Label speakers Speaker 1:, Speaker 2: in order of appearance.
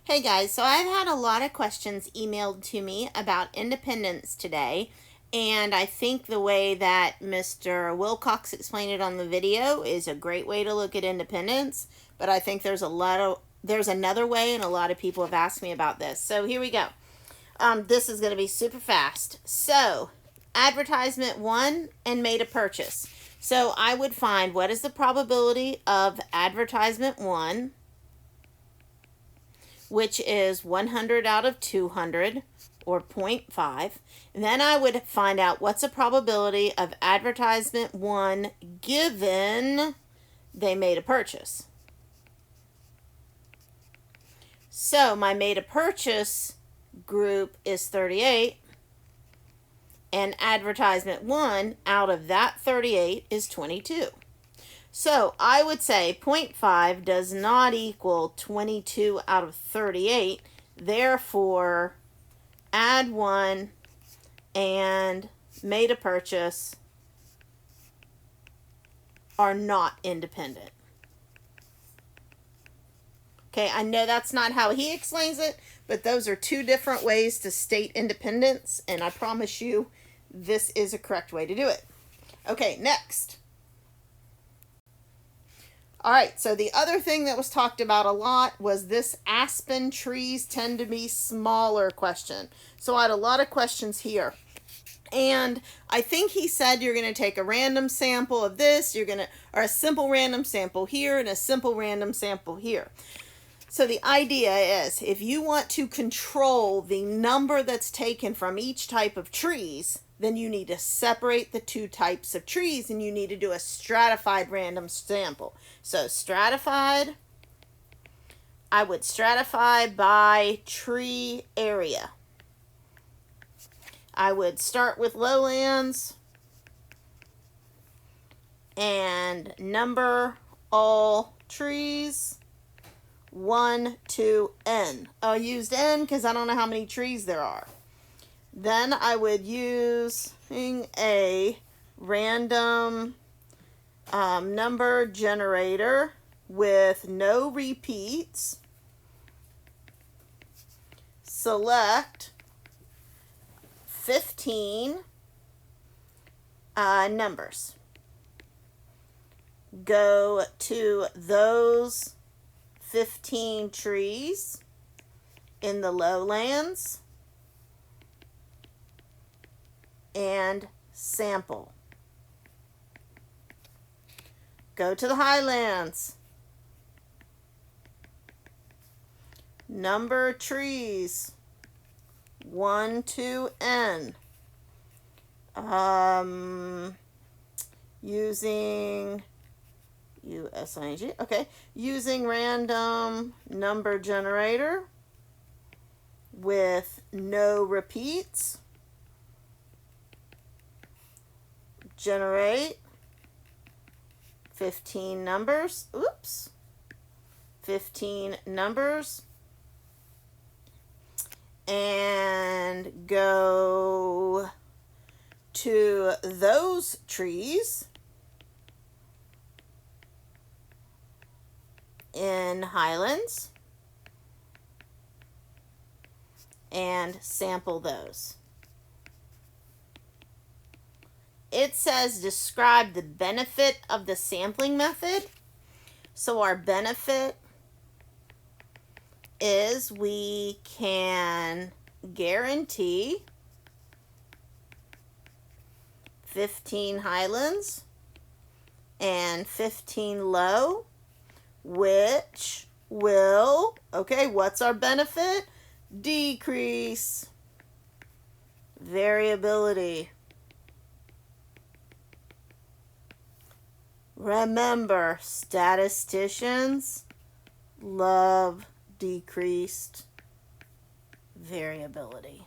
Speaker 1: Hey guys, so I've had a lot of questions emailed to me about independence today, and I think the way that Mr. Wilcox explained it on the video is a great way to look at independence, but I think there's another way, and a lot of people have asked me about this. So here we go. This is going to be super fast. So, advertisement 1 and made a purchase. So I would find what is the probability of advertisement 1, which is 100 out of 200, or 0.5. And then I would find out what's the probability of advertisement 1 given they made a purchase. So my made a purchase group is 38, and advertisement 1 out of that 38 is 22. So I would say 0.5 does not equal 22 out of 38. Therefore, add 1 and made a purchase are not independent. Okay, I know that's not how he explains it, but those are two different ways to state independence, and I promise you this is a correct way to do it. Okay, next. All right, so the other thing that was talked about a lot was this aspen trees tend to be smaller question. So I had a lot of questions here. And I think he said you're going to take a random sample of this, or a simple random sample here and a simple random sample here. So the idea is if you want to control the number that's taken from each type of trees, then you need to separate the two types of trees and you need to do a stratified random sample. So stratified, I would stratify by tree area. I would start with lowlands and number all trees 1 to n. I used n because I don't know how many trees there are. Then I would use a random number generator with no repeats. Select 15 numbers. Go to those 15 trees in the lowlands and sample. Go to the highlands. Number trees 1 to n. Using USING. Okay. Using random number generator with no repeats. Generate 15 numbers. 15 numbers. And go to those trees in highlands and sample those. It says describe the benefit of the sampling method. So our benefit is we can guarantee 15 highlands and 15 low, which will, okay, what's our benefit? Decrease variability. Remember, statisticians love decreased variability.